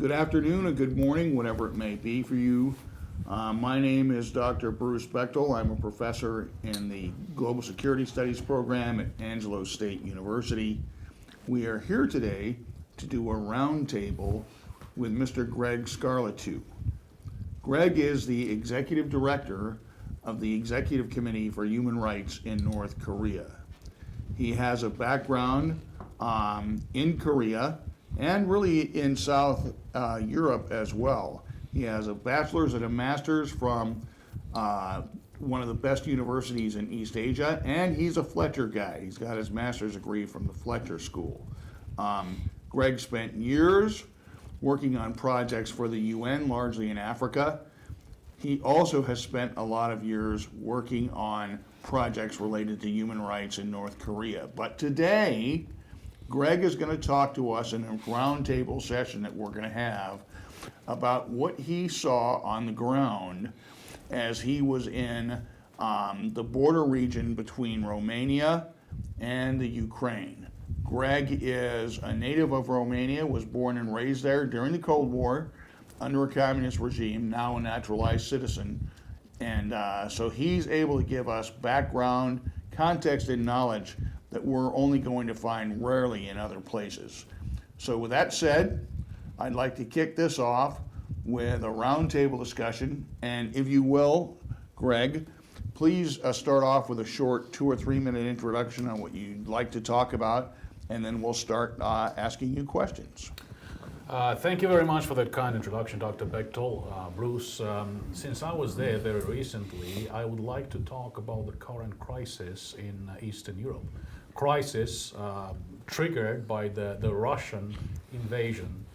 Good afternoon or good morning, whatever it may be for you. My name is Dr. Bruce Bechtol. I'm a professor in the Global Security Studies program at Angelo State University. We are here today to do a roundtable with Mr. Greg Scarlatoiu. Greg is the executive director of the Executive Committee for Human Rights in North Korea. He has a background in Korea and really in South Europe as well. He has a bachelor's and a master's from one of the best universities in East Asia, and he's a Fletcher guy. He's got his master's degree from the Fletcher School. Greg spent years working on projects for the UN, largely in Africa. He also has spent a lot of years working on projects related to human rights in North Korea. But today, Greg is going to talk to us in a roundtable session that we're going to have about what he saw on the ground as he was in the border region between Romania and the Ukraine. Greg is a native of Romania, was born and raised there during the Cold War under a communist regime, now a naturalized citizen. And so he's able to give us background, context, and knowledge that we're only going to find rarely in other places. So with that said, I'd like to kick this off with a roundtable discussion. And if you will, Greg, please start off with a short 2 or 3 minute introduction on what you'd like to talk about, and then we'll start asking you questions. Thank you very much for that kind introduction, Dr. Bechtol. Bruce, since I was there very recently, I would like to talk about the current crisis in Eastern Europe. Crisis triggered by the Russian invasion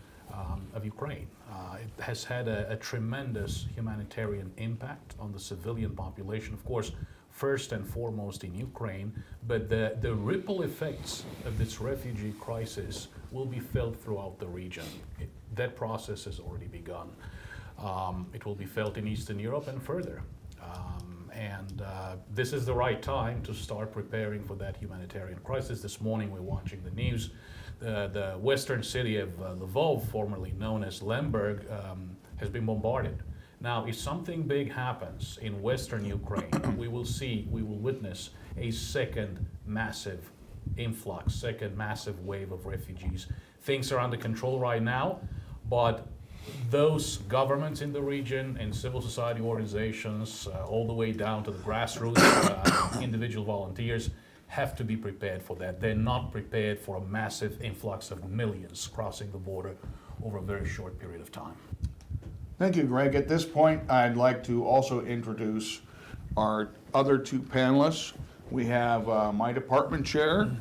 of Ukraine. It has had a tremendous humanitarian impact on the civilian population, of course, first and foremost in Ukraine, but the ripple effects of this refugee crisis will be felt throughout the region. That process has already begun. It will be felt in Eastern Europe and further. This is the right time to start preparing for that humanitarian crisis. This morning we're watching the news. The western city of Lvov, formerly known as Lemberg, has been bombarded. Now, if something big happens in western Ukraine, we will witness a second massive influx, second massive wave of refugees. Things are under control right now, but those governments in the region and civil society organizations, all the way down to the grassroots, individual volunteers, have to be prepared for that. They're not prepared for a massive influx of millions crossing the border over a very short period of time. Thank you, Greg. At this point, I'd like to also introduce our other two panelists. We have my department chair,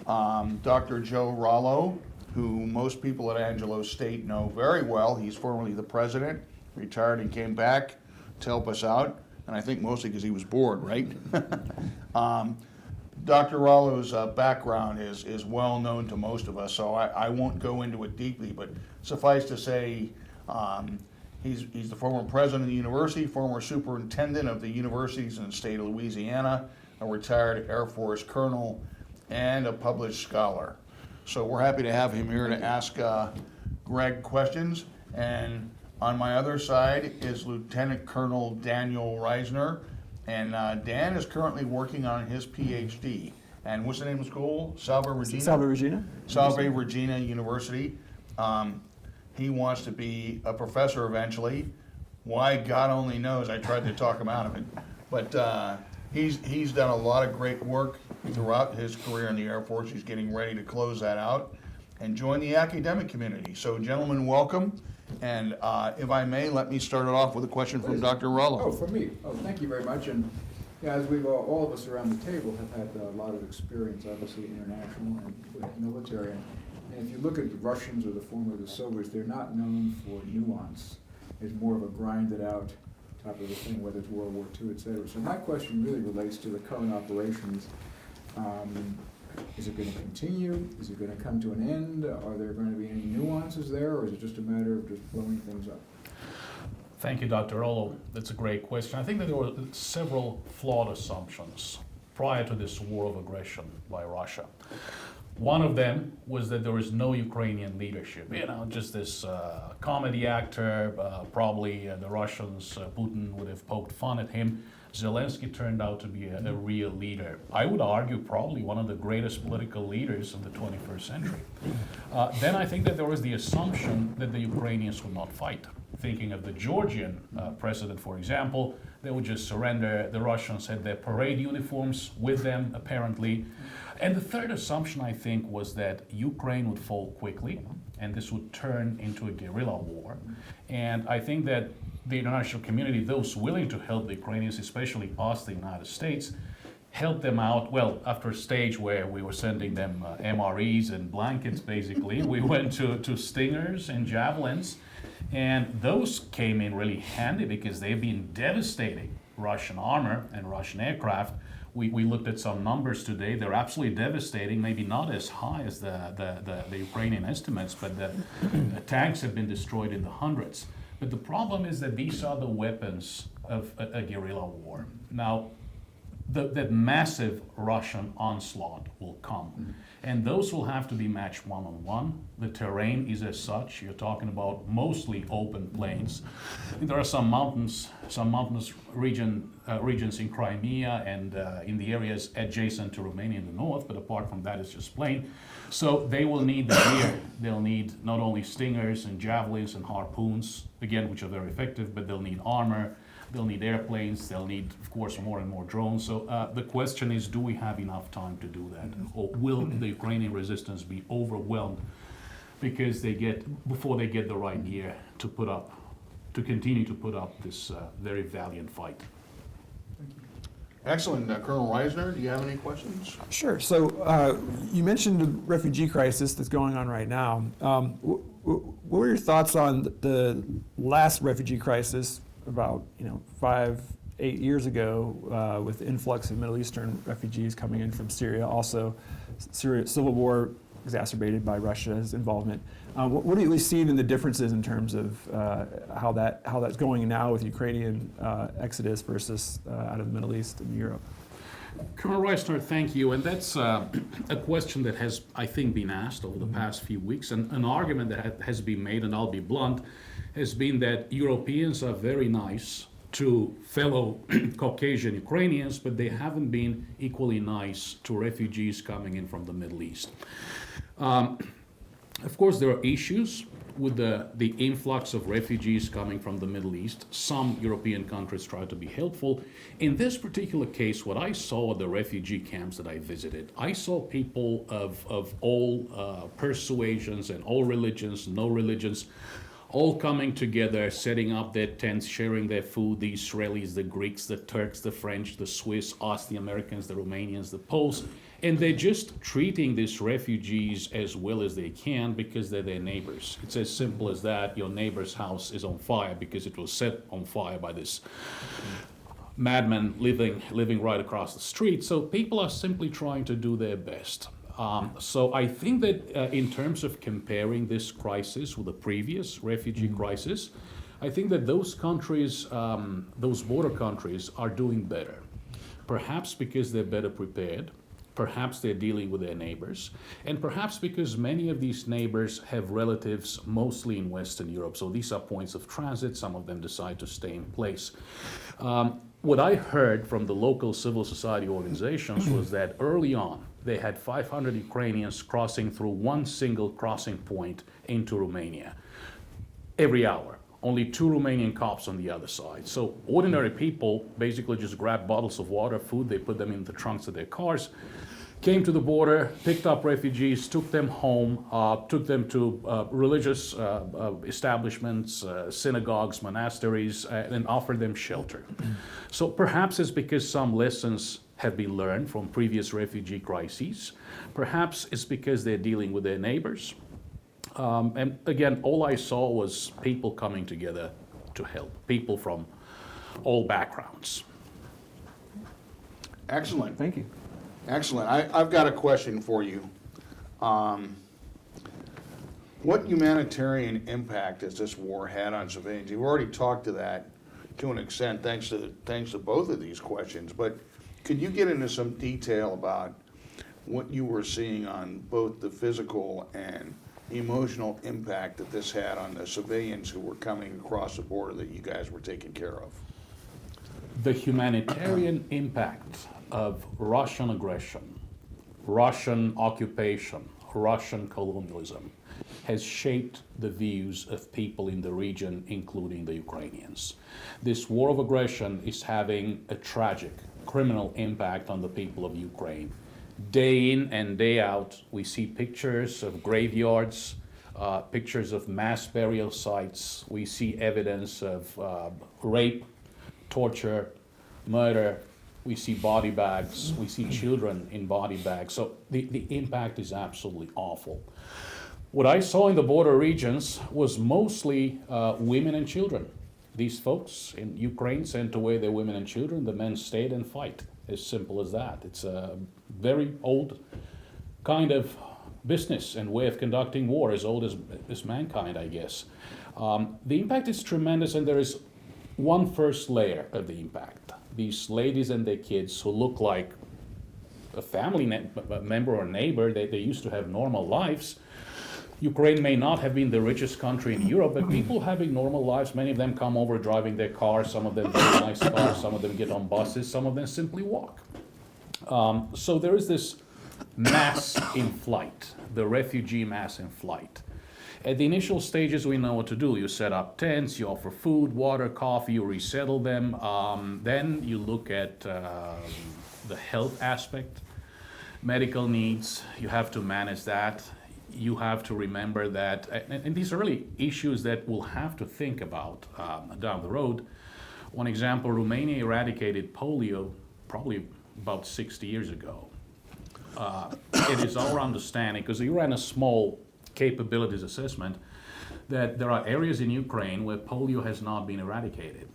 Dr. Joe Rallo, who most people at Angelo State know very well. He's formerly the president, retired and came back to help us out, and I think mostly because he was bored, right? Dr. Rallo's background is well known to most of us, so I won't go into it deeply, but suffice to say, he's the former president of the university, former superintendent of the universities in the state of Louisiana, a retired Air Force colonel, and a published scholar. So we're happy to have him here to ask Greg questions. And on my other side is Lieutenant Colonel Daniel Reisner. And Dan is currently working on his PhD. And what's the name of the school? Salve Regina? Salve Regina. Salve Regina University. He wants to be a professor eventually. Why, God only knows. I tried to talk him out of it. But he's done a lot of great work throughout his career in the Air Force. He's getting ready to close that out and join the academic community. So, gentlemen, welcome. And if I may, let me start it off with a question from Dr. Rallo. Oh, from me. Oh, thank you very much. And yeah, as we've all of us around the table have had a lot of experience, obviously international and with military. And if you look at the Russians or the former the Soviets, they're not known for nuance. It's more of a grinded out type of a thing, whether it's World War II, et cetera. So my question really relates to the current operations. Is it going to continue? Is it going to come to an end? Are there going to be any nuances there, or is it just a matter of just blowing things up? Thank you, Dr. Rallo. That's a great question. I think that there were several flawed assumptions prior to this war of aggression by Russia. One of them was that there was no Ukrainian leadership. Just this comedy actor. Probably the Russians, Putin would have poked fun at him. Zelensky turned out to be a real leader. I would argue probably one of the greatest political leaders of the 21st century. Then I think that there was the assumption that the Ukrainians would not fight. Thinking of the Georgian president, for example, they would just surrender. The Russians had their parade uniforms with them, apparently. And the third assumption, I think, was that Ukraine would fall quickly, and this would turn into a guerrilla war. And I think that the international community, those willing to help the Ukrainians, especially us, the United States, helped them out. Well, after a stage where we were sending them MREs and blankets, basically, we went to Stingers and Javelins. And those came in really handy because they've been devastating Russian armor and Russian aircraft. We looked at some numbers today. They're absolutely devastating, maybe not as high as the Ukrainian estimates, but the tanks have been destroyed in the hundreds. But the problem is that these are the weapons of a guerrilla war. Now, that massive Russian onslaught will come. And those will have to be matched one-on-one. The terrain is as such. You're talking about mostly open plains. There are some mountainous regions in Crimea and in the areas adjacent to Romania in the north, but apart from that, it's just plain. So they will need the gear. They'll need not only Stingers and Javelins and harpoons, again, which are very effective, but they'll need armor. They'll need airplanes, they'll need, of course, more and more drones. So the question is, do we have enough time to do that? Or will the Ukrainian resistance be overwhelmed because before they get the right gear to continue to put up this very valiant fight? Excellent. Colonel Wisner, do you have any questions? Sure. So you mentioned the refugee crisis that's going on right now. What were your thoughts on the last refugee crisis about 5-8 years ago with the influx of Middle Eastern refugees coming in from Syria? Also, Syria civil war exacerbated by Russia's involvement. What are you seeing in the differences in terms of how that's going now with Ukrainian exodus versus out of the Middle East and Europe? Colonel Reisner, thank you. And that's a question that has, I think, been asked over the past few weeks. And an argument that has been made, and I'll be blunt, has been that Europeans are very nice to fellow Caucasian Ukrainians, but they haven't been equally nice to refugees coming in from the Middle East. Of course, there are issues with the influx of refugees coming from the Middle East. Some European countries try to be helpful. In this particular case, what I saw at the refugee camps that I visited, I saw people of all persuasions and all religions, no religions, all coming together, setting up their tents, sharing their food, the Israelis, the Greeks, the Turks, the French, the Swiss, us, the Americans, the Romanians, the Poles, and they're just treating these refugees as well as they can because they're their neighbors. It's as simple as that. Your neighbor's house is on fire because it was set on fire by this madman living right across the street. So people are simply trying to do their best. So I think that in terms of comparing this crisis with the previous refugee crisis, I think that those countries, those border countries, are doing better. Perhaps because they're better prepared, perhaps they're dealing with their neighbors, and perhaps because many of these neighbors have relatives mostly in Western Europe. So these are points of transit. Some of them decide to stay in place. What I heard from the local civil society organizations was that early on, they had 500 Ukrainians crossing through one single crossing point into Romania every hour. Only 2 Romanian cops on the other side. So ordinary people basically just grabbed bottles of water, food, they put them in the trunks of their cars, came to the border, picked up refugees, took them home, took them to religious establishments, synagogues, monasteries, and offered them shelter. So perhaps it's because some lessons have been learned from previous refugee crises. Perhaps it's because they're dealing with their neighbors. And again, all I saw was people coming together to help, people from all backgrounds. Excellent. Thank you. Excellent. I've got a question for you. What humanitarian impact has this war had on civilians? You've already talked to that to an extent, thanks to both of these questions. But could you get into some detail about what you were seeing on both the physical and emotional impact that this had on the civilians who were coming across the border that you guys were taking care of. The humanitarian impact of Russian aggression, Russian occupation, Russian colonialism has shaped the views of people in the region, including the Ukrainians. This war of aggression is having a tragic, criminal impact on the people of Ukraine. Day in and day out, we see pictures of graveyards, pictures of mass burial sites. We see evidence of rape, torture, murder. We see body bags. We see children in body bags. So the impact is absolutely awful. What I saw in the border regions was mostly women and children. These folks in Ukraine sent away their women and children. The men stayed and fight. As simple as that. It's a very old kind of business and way of conducting war, as old as mankind, I guess. The impact is tremendous, and there is one first layer of the impact. These ladies and their kids who look like a family member or neighbor, they used to have normal lives. Ukraine may not have been the richest country in Europe, but people having normal lives, many of them come over driving their cars, some of them very nice cars, some of them get on buses, some of them simply walk. So there is this mass in flight, the refugee mass in flight. At the initial stages, we know what to do. You set up tents, you offer food, water, coffee, you resettle them. Then you look at the health aspect, medical needs, you have to manage that. You have to remember that, and these are really issues that we'll have to think about down the road. One example, Romania eradicated polio probably about 60 years ago. It is our understanding, because we ran a small capabilities assessment, that there are areas in Ukraine where polio has not been eradicated.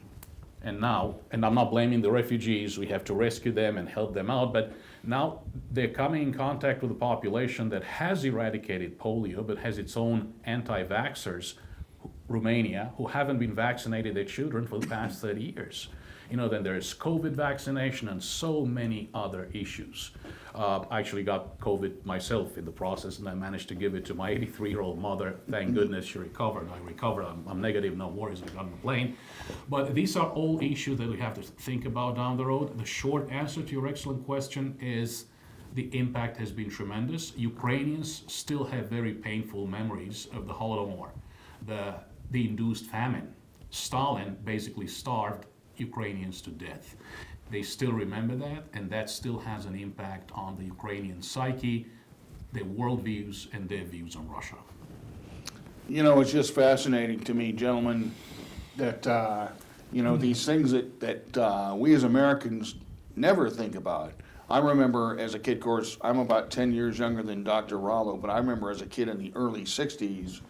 And now, and I'm not blaming the refugees, we have to rescue them and help them out, but now they're coming in contact with a population that has eradicated polio but has its own anti-vaxxers, Romania, who haven't been vaccinated their children for the past 30 years. You know, then there's COVID vaccination and so many other issues. I actually got COVID myself in the process, and I managed to give it to my 83-year-old mother. Thank goodness she recovered. I recovered. I'm negative, no worries. I got on the plane. But these are all issues that we have to think about down the road. The short answer to your excellent question is the impact has been tremendous. Ukrainians still have very painful memories of the Holodomor, the induced famine. Stalin basically starved Ukrainians to death. They still remember that, and that still has an impact on the Ukrainian psyche, their worldviews, and their views on Russia. You know, it's just fascinating to me, gentlemen, that, you know, these things that we as Americans never think about. I remember as a kid, of course, I'm about 10 years younger than Dr. Rallo, but I remember as a kid in the early 60s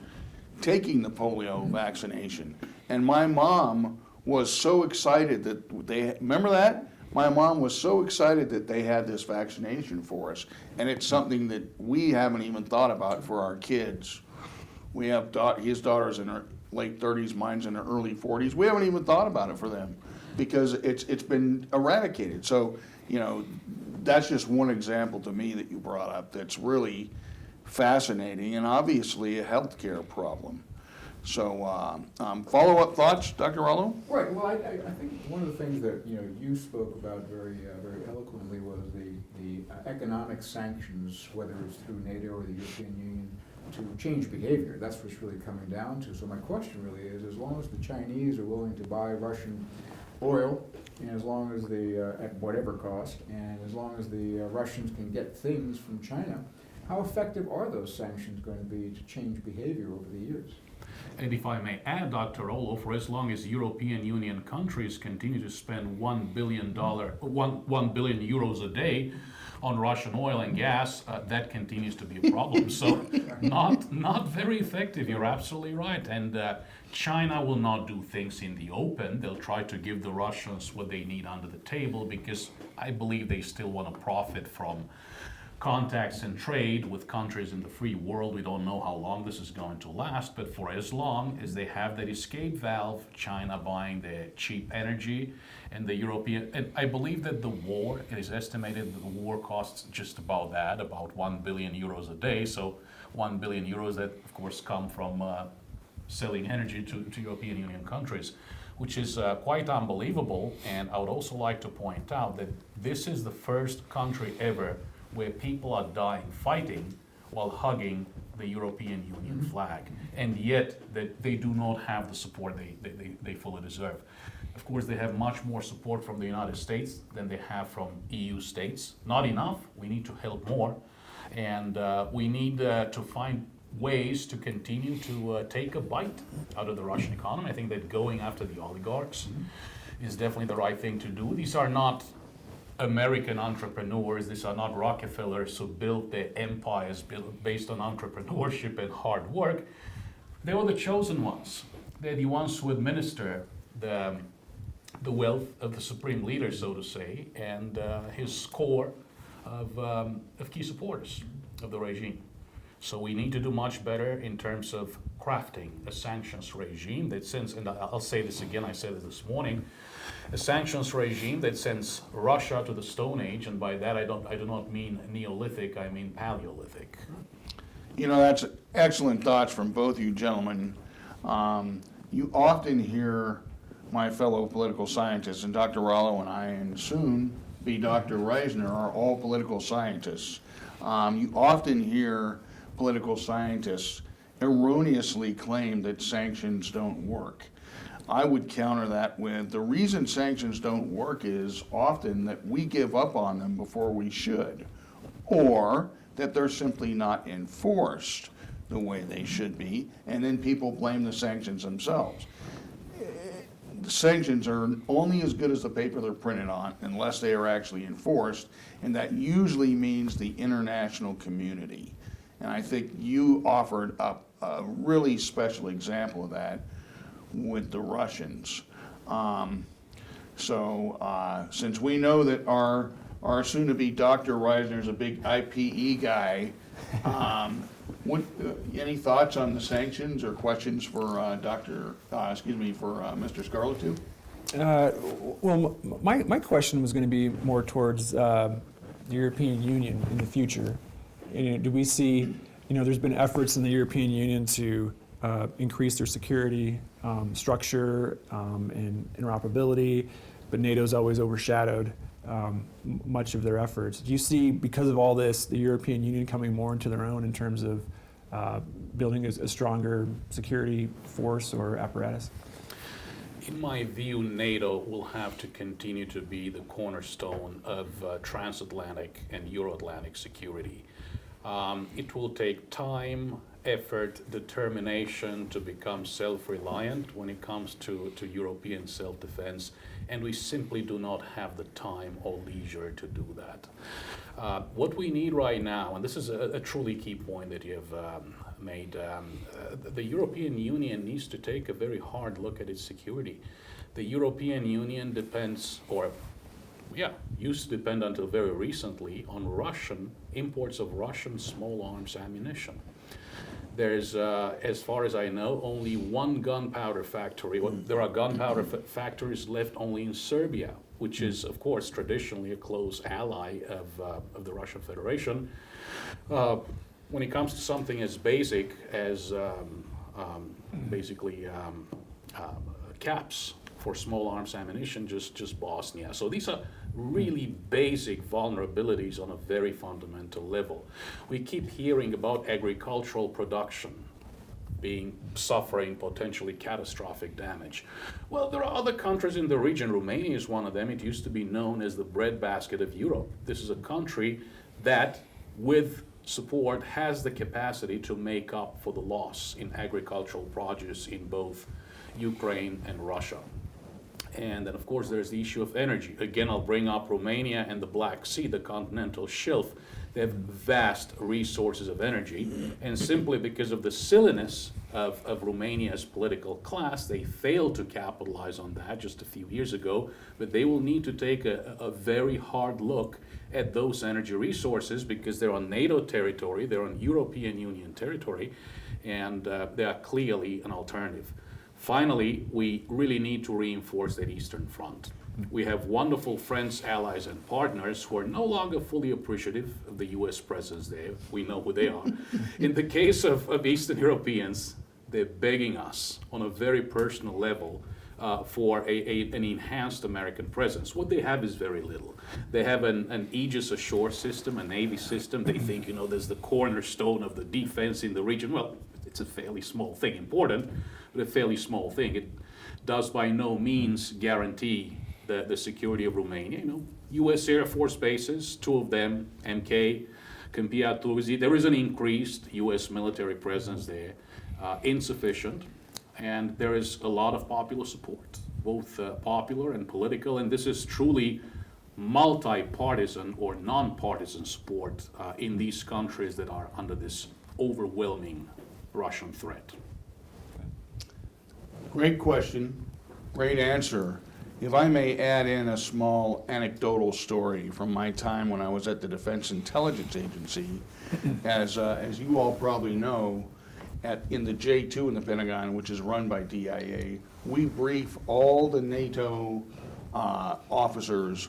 taking the polio vaccination. And my mom was so excited that remember that? My mom was so excited that they had this vaccination for us. And it's something that we haven't even thought about for our kids. We have his daughter's in her late 30s, mine's in her early 40s. We haven't even thought about it for them because it's been eradicated. So, you know, that's just one example to me that you brought up that's really fascinating and obviously a healthcare problem. So, follow-up thoughts, Dr. Rallo? Right. Well, I think one of the things that you spoke about very eloquently was the economic sanctions, whether it's through NATO or the European Union, to change behavior. That's what's really coming down to. So my question really is, as long as the Chinese are willing to buy Russian oil, and as long as at whatever cost, and as long as the Russians can get things from China, how effective are those sanctions going to be to change behavior over the years? And if I may add, Dr. Rallo, for as long as European Union countries continue to spend $1 billion euros a day on Russian oil and gas, that continues to be a problem. So not very effective. You're absolutely right. And China will not do things in the open. They'll try to give the Russians what they need under the table because I believe they still want to profit from contacts and trade with countries in the free world. We don't know how long this is going to last, but for as long as they have that escape valve, China buying the cheap energy, and the European, and I believe that the war, it is estimated that the war costs just about that, about 1 billion euros a day. So 1 billion euros that, of course, come from selling energy to European Union countries, which is quite unbelievable. And I would also like to point out that this is the first country ever where people are dying fighting while hugging the European Union flag, and yet that they do not have the support they fully deserve. Of course, they have much more support from the United States than they have from EU states. Not enough, we need to help more, and we need to find ways to continue to take a bite out of the Russian economy. I think that going after the oligarchs is definitely the right thing to do. These are not American entrepreneurs, these are not Rockefellers who built their empires based on entrepreneurship and hard work. They were the chosen ones. They're the ones who administer the wealth of the supreme leader, so to say, and his core of key supporters of the regime. So we need to do much better in terms of crafting a sanctions regime that sends, and I'll say this again, I said it this morning, a sanctions regime that sends Russia to the Stone Age, and by that I do not mean Neolithic, I mean Paleolithic. You know, that's excellent thoughts from both you gentlemen. You often hear my fellow political scientists, and Dr. Rallo and I, and soon be Dr. Wisner, are all political scientists. You often hear political scientists erroneously claim that sanctions don't work. I would counter that with the reason sanctions don't work is often that we give up on them before we should, or that they're simply not enforced the way they should be, and then people blame the sanctions themselves. The sanctions are only as good as the paper they're printed on unless they are actually enforced, and that usually means the international community. And I think you offered up a really special example of that with the Russians. Since we know that our soon-to-be Dr. Wisner is a big IPE guy, any thoughts on the sanctions or questions for Mr. Scarlatoiu? Well, my question was going to be more towards the European Union in the future. Do we see, there's been efforts in the European Union to increase their security structure and interoperability, but NATO's always overshadowed much of their efforts. Do you see, because of all this, the European Union coming more into their own in terms of building a stronger security force or apparatus? In my view, NATO will have to continue to be the cornerstone of transatlantic and Euro-Atlantic security. It will take time, effort, determination to become self-reliant when it comes to European self-defense, and we simply do not have the time or leisure to do that. What we need right now, and this is a truly key point that you have made, the European Union needs to take a very hard look at its security. The European Union used to depend until very recently on imports of Russian small arms ammunition. There's, as far as I know, only one gunpowder factory. There are gunpowder factories left only in Serbia, which is, of course, traditionally a close ally of the Russian Federation. When it comes to something as basic as caps for small arms ammunition, just Bosnia. So these are really basic vulnerabilities on a very fundamental level. We keep hearing about agricultural production suffering potentially catastrophic damage. Well, there are other countries in the region. Romania is one of them. It used to be known as the breadbasket of Europe. This is a country that, with support, has the capacity to make up for the loss in agricultural produce in both Ukraine and Russia. And then, of course, there's the issue of energy. Again, I'll bring up Romania and the Black Sea, the continental shelf. They have vast resources of energy, and simply because of the silliness of Romania's political class, they failed to capitalize on that just a few years ago, but they will need to take a very hard look at those energy resources because they're on NATO territory, they're on European Union territory, and they are clearly an alternative. Finally, we really need to reinforce that Eastern Front. We have wonderful friends, allies, and partners who are no longer fully appreciative of the US presence there. We know who they are. In the case of Eastern Europeans, they're begging us on a very personal level for an enhanced American presence. What they have is very little. They have an Aegis ashore system, a Navy system. They think, there's the cornerstone of the defense in the region. Well, it's a fairly small thing, important, but a fairly small thing. It does by no means guarantee the security of Romania. U.S. Air Force bases, 2 of them, MK, Câmpia Turzii. There is an increased U.S. military presence there, insufficient, and there is a lot of popular support, both popular and political, and this is truly multi-partisan or non-partisan support in these countries that are under this overwhelming Russian threat. Great question, great answer. If I may add in a small anecdotal story from my time when I was at the Defense Intelligence Agency, as you all probably know, in the J2 in the Pentagon, which is run by DIA, we brief all the NATO officers,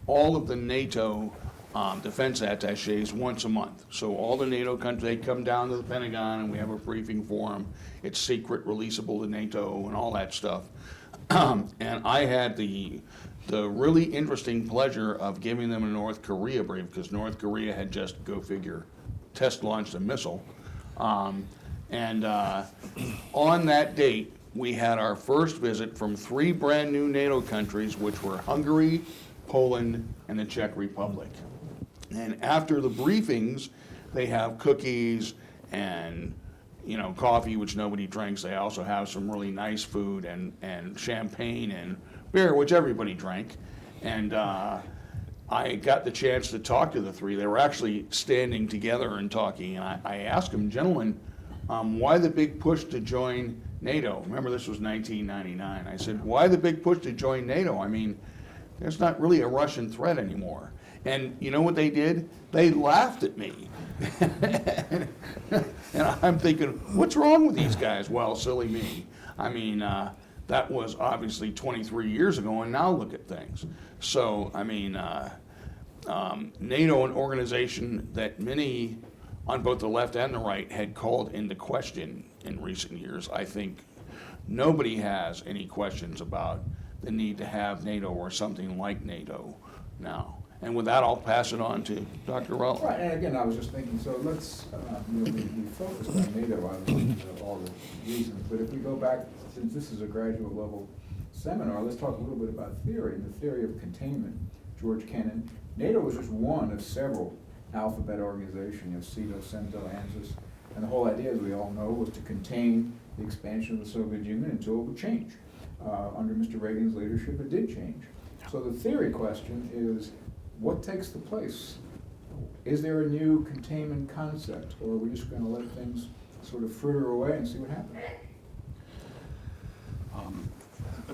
all of the NATO defense attaches once a month. So all the NATO countries, they come down to the Pentagon and we have a briefing for them. It's secret, releasable to NATO and all that stuff. And I had the really interesting pleasure of giving them a North Korea brief, because North Korea had just, go figure, test launched a missile. On that date, we had our first visit from 3 brand new NATO countries, which were Hungary, Poland, and the Czech Republic. And after the briefings, they have cookies and coffee, which nobody drinks. They also have some really nice food and champagne and beer, which everybody drank. And I got the chance to talk to the 3. They were actually standing together and talking. And I asked them, gentlemen, why the big push to join NATO? Remember, this was 1999. I said, why the big push to join NATO? I mean, there's not really a Russian threat anymore. And you know what they did? They laughed at me. And I'm thinking, what's wrong with these guys? Well, silly me. I mean, that was obviously 23 years ago, and now look at things. So, I mean, NATO, an organization that many on both the left and the right had called into question in recent years. I think nobody has any questions about the need to have NATO or something like NATO now. And with that, I'll pass it on to Dr. Rallo. Right, and again, I was just thinking, so let's, we focused on NATO, obviously, for all the reasons, but if we go back, since this is a graduate level seminar, let's talk a little bit about theory, and the theory of containment. George Kennan. NATO was just one of several alphabet organizations, CETO, CENTO, ANZUS, and the whole idea, as we all know, was to contain the expansion of the Soviet Union until it would change. Under Mr. Reagan's leadership, it did change. So the theory question is, what takes the place? Is there a new containment concept, or are we just going to let things sort of fritter away and see what happens?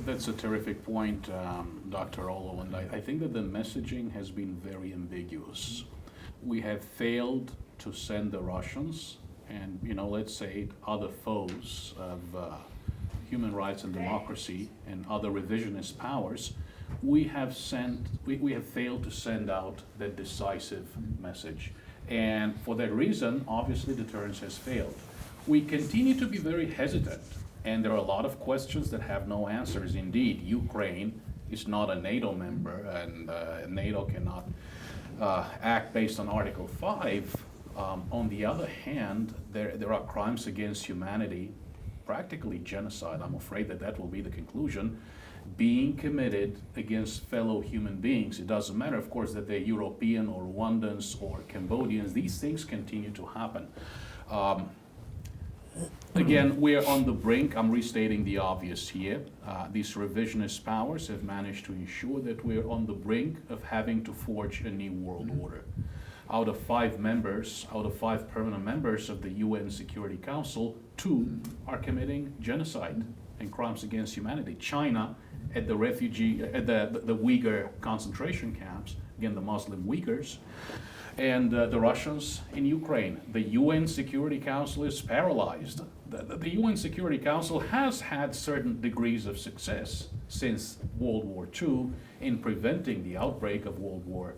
That's a terrific point, Dr. Rallo, and I think that the messaging has been very ambiguous. We have failed to send the Russians and, let's say other foes of human rights and democracy and other revisionist powers. We have failed to send out that decisive message. And for that reason, obviously deterrence has failed. We continue to be very hesitant, and there are a lot of questions that have no answers. Indeed, Ukraine is not a NATO member, and NATO cannot act based on Article 5. On the other hand, there are crimes against humanity, practically genocide. I'm afraid that will be the conclusion, being committed against fellow human beings. It doesn't matter, of course, that they're European or Rwandans or Cambodians. These things continue to happen. Again, we're on the brink. I'm restating the obvious here. These revisionist powers have managed to ensure that we're on the brink of having to forge a new world order. Out of 5 permanent members of the UN Security Council, 2 are committing genocide and crimes against humanity. China, at the Uyghur concentration camps, against the Muslim Uyghurs, and the Russians in Ukraine. The UN Security Council is paralyzed. The UN Security Council has had certain degrees of success since World War II in preventing the outbreak of World War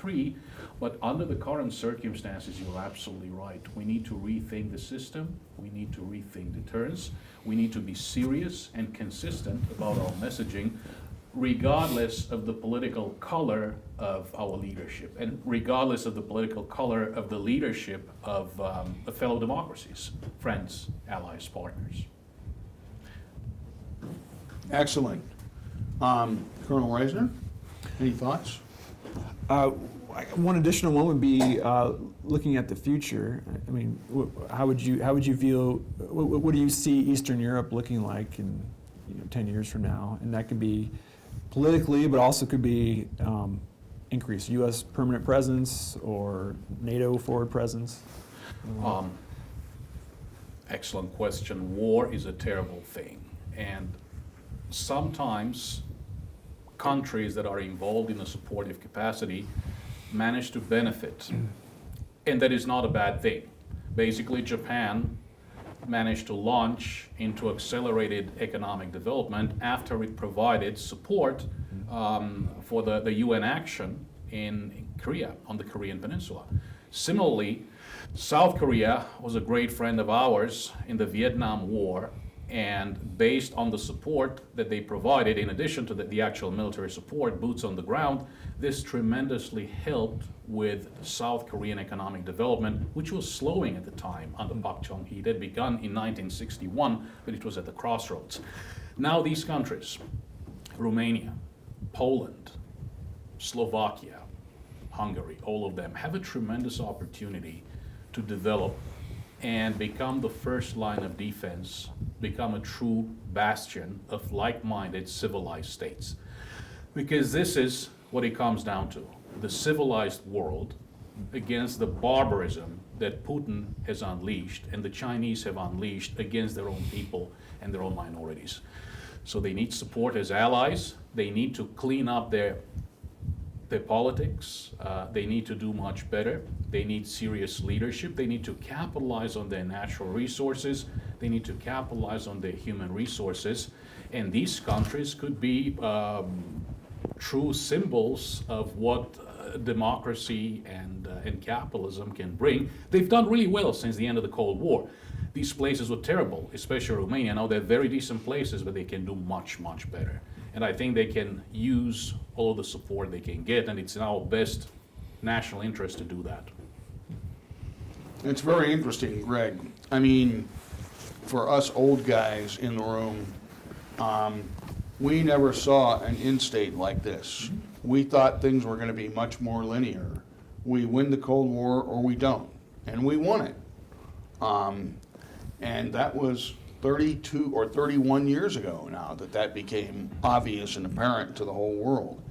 III, but under the current circumstances, you're absolutely right. We need to rethink the system. We need to rethink deterrence. We need to be serious and consistent about our messaging, regardless of the political color of our leadership, and regardless of the political color of the leadership of fellow democracies, friends, allies, partners. Excellent. Colonel Wisner, any thoughts? One additional one would be looking at the future. I mean, how would you feel? What do you see Eastern Europe looking like in 10 years from now? And that could be politically, but also could be increased U.S. permanent presence or NATO forward presence. Excellent question. War is a terrible thing, and sometimes countries that are involved in a supportive capacity manage to benefit, and that is not a bad thing. Basically, Japan managed to launch into accelerated economic development after it provided support for the UN action in Korea, on the Korean Peninsula. Similarly, South Korea was a great friend of ours in the Vietnam War, and based on the support that they provided, in addition to the actual military support, boots on the ground, this tremendously helped with South Korean economic development, which was slowing at the time under Pak Chung-hee. It had begun in 1961, but it was at the crossroads. Now these countries, Romania, Poland, Slovakia, Hungary, all of them have a tremendous opportunity to develop and become the first line of defense, become a true bastion of like-minded civilized states. Because this is what it comes down to, the civilized world against the barbarism that Putin has unleashed and the Chinese have unleashed against their own people and their own minorities. So they need support as allies. They need to clean up their politics. They need to do much better. They need serious leadership. They need to capitalize on their natural resources. They need to capitalize on their human resources. And these countries could be true symbols of what democracy and capitalism can bring. They've done really well since the end of the Cold War. These places were terrible, especially Romania. Now they're very decent places, but they can do much, much better. And I think they can use all of the support they can get, and it's in our best national interest to do that. It's very interesting, Greg. I mean, for us old guys in the room, we never saw an in-state like this. We thought things were going to be much more linear. We win the Cold War or we don't, and we won it. And that was 32 or 31 years ago now that became obvious and apparent to the whole world.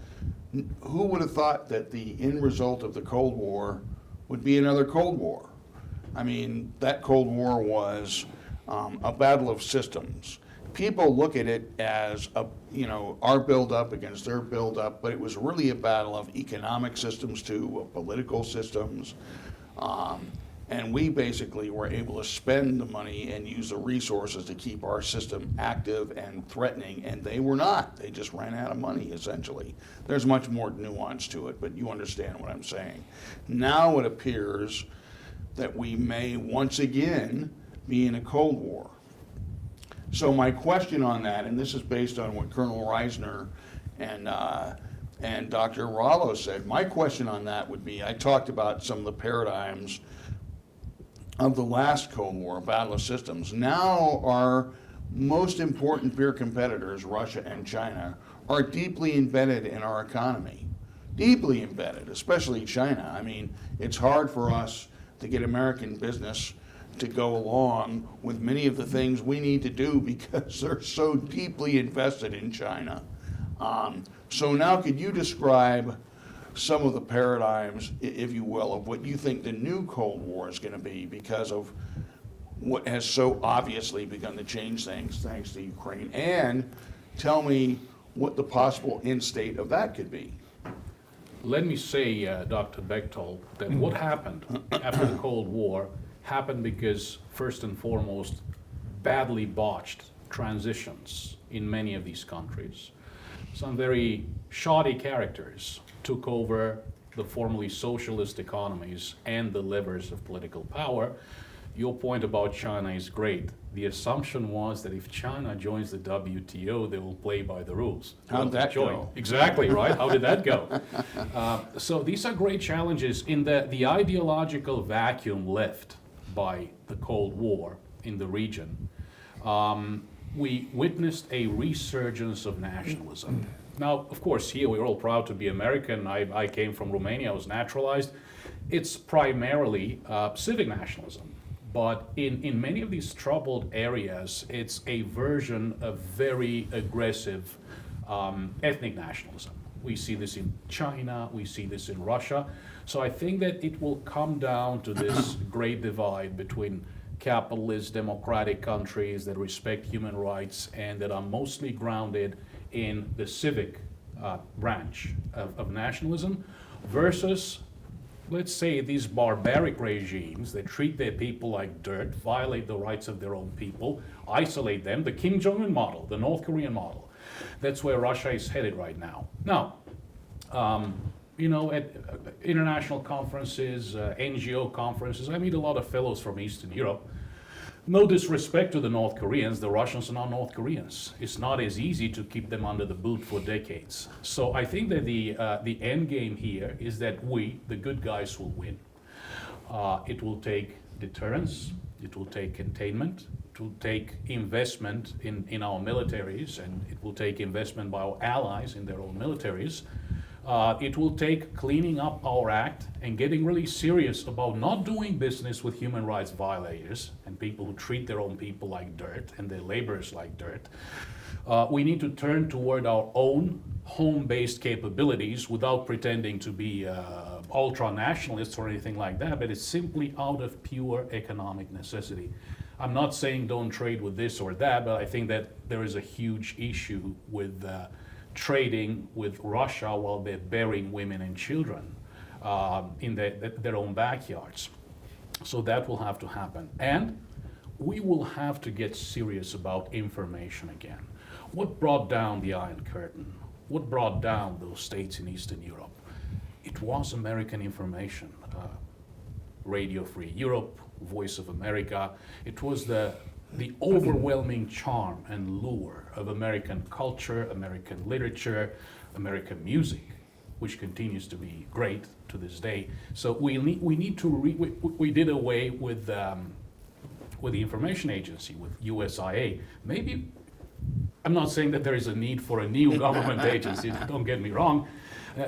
Who would have thought that the end result of the Cold War would be another Cold War? I mean, that Cold War was a battle of systems. People look at it as our build-up against their build-up, but it was really a battle of economic systems too, of political systems. And we basically were able to spend the money and use the resources to keep our system active and threatening, and they were not. They just ran out of money, essentially. There's much more nuance to it, but you understand what I'm saying. Now it appears that we may once again be in a Cold War. So my question on that, and this is based on what Colonel Wisner and Dr. Rallo said, my question on that would be, I talked about some of the paradigms of the last Cold War, battle of systems. Now our most important peer competitors, Russia and China, are deeply embedded in our economy. Deeply embedded, especially China. I mean, it's hard for us to get American business to go along with many of the things we need to do because they're so deeply invested in China. So now could you describe some of the paradigms, if you will, of what you think the new Cold War is going to be because of what has so obviously begun to change things thanks to Ukraine, and tell me what the possible end state of that could be. Let me say, Dr. Bechtol, that what happened after the Cold War happened because, first and foremost, badly botched transitions in many of these countries. Some very shoddy characters took over the formerly socialist economies and the levers of political power. Your point about China is great. The assumption was that if China joins the WTO, they will play by the rules. How'd that go? Exactly, right? How did that go? So these are great challenges in the ideological vacuum left by the Cold War in the region. We witnessed a resurgence of nationalism. Now, of course, here we're all proud to be American. I came from Romania, I was naturalized. It's primarily civic nationalism. But in many of these troubled areas, it's a version of very aggressive ethnic nationalism. We see this in China, we see this in Russia. So I think that it will come down to this great divide between capitalist democratic countries that respect human rights and that are mostly grounded in the civic branch of nationalism versus, let's say, these barbaric regimes that treat their people like dirt, violate the rights of their own people, isolate them, the Kim Jong-un model, the North Korean model. That's where Russia is headed right now. Now, at international conferences, NGO conferences, I meet a lot of fellows from Eastern Europe. No disrespect to the North Koreans, the Russians are not North Koreans. It's not as easy to keep them under the boot for decades. So I think that the end game here is that we, the good guys, will win. It will take deterrence, it will take containment, it will take investment in our militaries, and it will take investment by our allies in their own militaries. It will take cleaning up our act and getting really serious about not doing business with human rights violators and people who treat their own people like dirt and their laborers like dirt. We need to turn toward our own home-based capabilities without pretending to be ultra-nationalists or anything like that, but it's simply out of pure economic necessity. I'm not saying don't trade with this or that, but I think that there is a huge issue with trading with Russia while they're burying women and children in their own backyards. So that will have to happen. And we will have to get serious about information again. What brought down the Iron Curtain? What brought down those states in Eastern Europe? It was American information. Radio Free Europe, Voice of America. It was the overwhelming charm and lure of American culture, American literature, American music, which continues to be great to this day. So we did away with the information agency, with USIA. Maybe, I'm not saying that there is a need for a new government agency, don't get me wrong.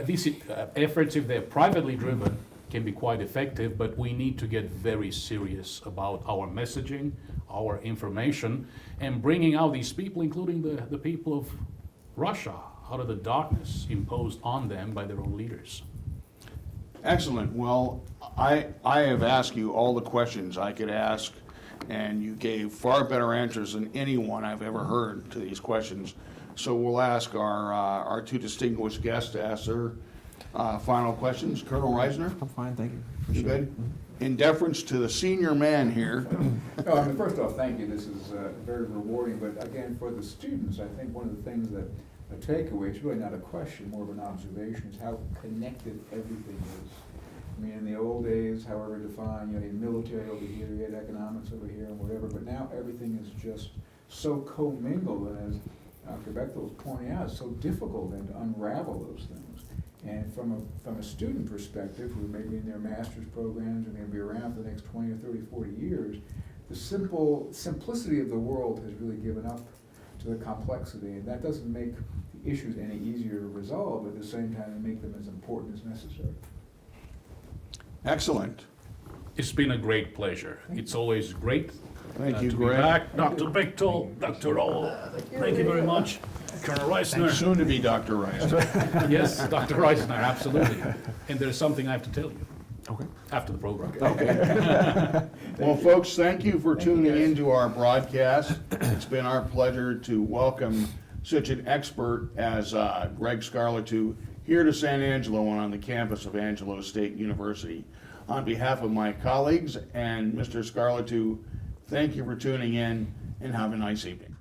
These efforts, if they're privately driven, can be quite effective, but we need to get very serious about our messaging, our information, and bringing out these people, including the people of Russia, out of the darkness imposed on them by their own leaders. Excellent. Well, I have asked you all the questions I could ask, and you gave far better answers than anyone I've ever heard to these questions. So we'll ask our two distinguished guests to ask their final questions. Colonel Reisner? I'm fine, thank you. You good? In deference to the senior man here. No, I mean, first off, thank you. This is very rewarding. But again, for the students, I think one of the things that a takeaway, it's really not a question, more of an observation, is how connected everything is. I mean, in the old days, however defined, you had military over here, you had economics over here, and whatever. But now everything is just so commingled, and as Dr. Bechtol was pointing out, it's so difficult then to unravel those things. And from a student perspective, who may be in their master's programs and going to be around for the next 20 or 30, 40 years, the simplicity of the world has really given up to the complexity, and that doesn't make the issues any easier to resolve, but at the same time, it make them as important as necessary. Excellent. It's been a great pleasure. It's always great Thank you, to be Greg. back. Dr. Bechtol, Dr. Rallo, thank you very much. Colonel Reisner. Soon to be Dr. Reisner. Yes, Dr. Reisner, absolutely. And there's something I have to tell you. Okay. After the program. Well, folks, thank you for tuning into our broadcast. It's been our pleasure to welcome such an expert as Greg Scarlatoiu here to San Angelo and on the campus of Angelo State University. On behalf of my colleagues and Mr. Scarlatoiu, thank you for tuning in and have a nice evening.